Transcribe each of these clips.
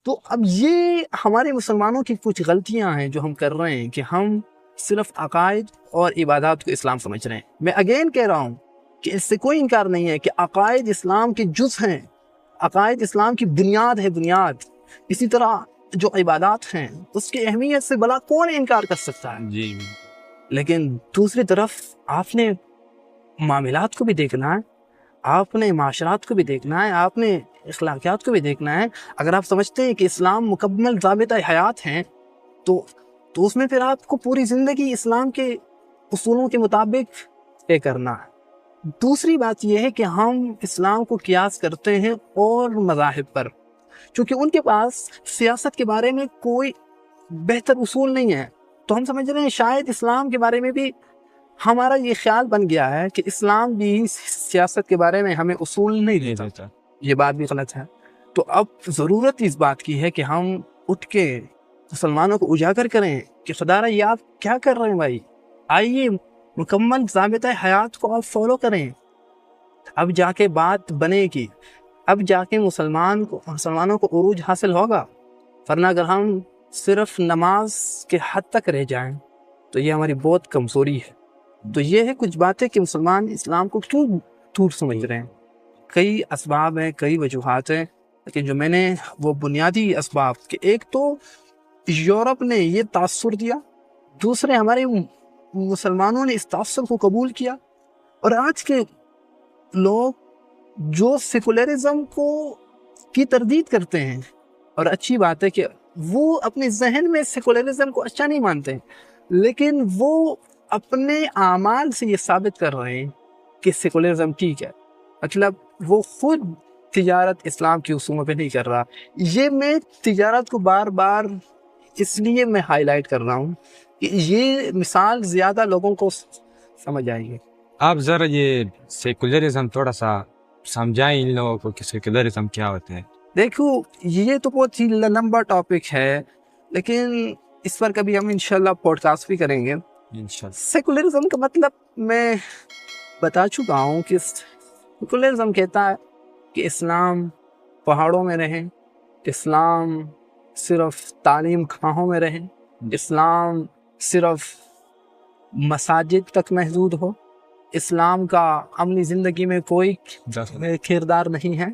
تو اب یہ ہمارے مسلمانوں کی کچھ غلطیاں ہیں جو ہم کر رہے ہیں کہ ہم صرف عقائد اور عبادات کو اسلام سمجھ رہے ہیں. میں اگین کہہ رہا ہوں کہ اس سے کوئی انکار نہیں ہے کہ عقائد اسلام کے جز ہیں، عقائد اسلام کی بنیاد ہے، بنیاد. اسی طرح جو عبادات ہیں اس کی اہمیت سے بلا کون انکار کر سکتا ہے. جی. لیکن دوسری طرف آپ نے معاملات کو بھی دیکھنا ہے، آپ نے معاشرات کو بھی دیکھنا ہے، آپ نے اخلاقیات کو بھی دیکھنا ہے. اگر آپ سمجھتے ہیں کہ اسلام مکمل ضابطۂ حیات ہیں تو اس میں پھر آپ کو پوری زندگی اسلام کے اصولوں کے مطابق طے کرنا ہے. دوسری بات یہ ہے کہ ہم اسلام کو قیاس کرتے ہیں اور مذاہب پر، چونکہ ان کے پاس سیاست کے بارے میں کوئی بہتر اصول نہیں ہے، تو ہم سمجھ رہے ہیں شاید اسلام کے بارے میں بھی ہمارا یہ خیال بن گیا ہے کہ اسلام بھی سیاست کے بارے میں ہمیں اصول نہیں دیتا. یہ بات بھی غلط ہے. تو اب ضرورت اس بات کی ہے کہ ہم اٹھ کے مسلمانوں کو اجاگر کریں کہ خدا یہ آپ کیا کر رہے ہیں بھائی، آئیے مکمل ضابطۂ حیات کو آپ فالو کریں. اب جا کے بات بنے گی، اب جا کے مسلمانوں کو عروج حاصل ہوگا. ورنہ اگر ہم صرف نماز کے حد تک رہ جائیں تو یہ ہماری بہت کمزوری ہے. تو یہ ہے کچھ باتیں کہ مسلمان اسلام کو کیوں دور سمجھ رہے ہیں. کئی اسباب ہیں، کئی وجوہات ہیں، لیکن جو میں نے وہ بنیادی اسباب کہ ایک تو یورپ نے یہ تاثر دیا، دوسرے ہمارے مسلمانوں نے اس تاثر کو قبول کیا، اور آج کے لوگ جو سیکولرزم کی تردید کرتے ہیں، اور اچھی بات ہے کہ وہ اپنے ذہن میں سیکولرزم کو اچھا نہیں مانتے، لیکن وہ اپنے اعمال سے یہ ثابت کر رہے ہیں کہ سیکولرزم ٹھیک ہے. مطلب وہ خود تجارت اسلام کی اصولوں پہ نہیں کر رہا. یہ میں تجارت کو بار بار اس لیے میں ہائی لائٹ کر رہا ہوں کہ یہ مثال زیادہ لوگوں کو سمجھ آئے گی. آپ ذرا یہ سیکولرزم تھوڑا سا سمجھائیں ان لوگوں کو کہ سیکولرزم کیا ہوتا ہے. دیکھو یہ تو بہت ہی لمبا ٹاپک ہے، لیکن اس پر کبھی ہم انشاءاللہ پوڈ کاسٹ بھی کریں گے انشاءاللہ. سیکولرزم کا مطلب میں بتا چکا ہوں کہ سیکولرزم کہتا ہے کہ اسلام پہاڑوں میں رہیں، اسلام صرف تعلیم خواہوں میں رہیں، اسلام صرف مساجد تک محدود ہو، اسلام کا عملی زندگی میں کوئی کردار نہیں ہے.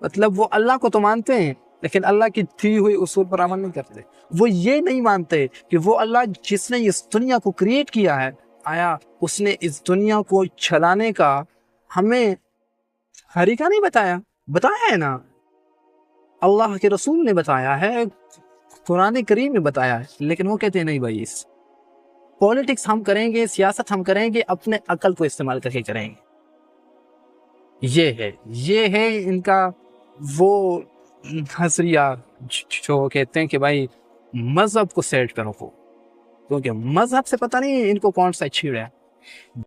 مطلب وہ اللہ کو تو مانتے ہیں لیکن اللہ کی دی ہوئی اصول پر عمل نہیں کرتے. وہ یہ نہیں مانتے کہ وہ اللہ جس نے اس دنیا کو کریٹ کیا ہے، آیا اس نے اس دنیا کو چلانے کا ہمیں طریقہ نہیں بتایا ہے نا، اللہ کے رسول نے بتایا ہے، قرآن کریم میں بتایا ہے. لیکن وہ کہتے ہیں نہیں بھائی، اس پولیٹکس ہم کریں گے، سیاست ہم کریں گے، اپنے عقل کو استعمال کر کے کریں گے. یہ ہے ان کا وہ نظریہ جو کہتے ہیں کہ بھائی مذہب کو سیٹ کرو، کیونکہ مذہب سے پتہ نہیں ان کو کون سا چھیڑا ہے.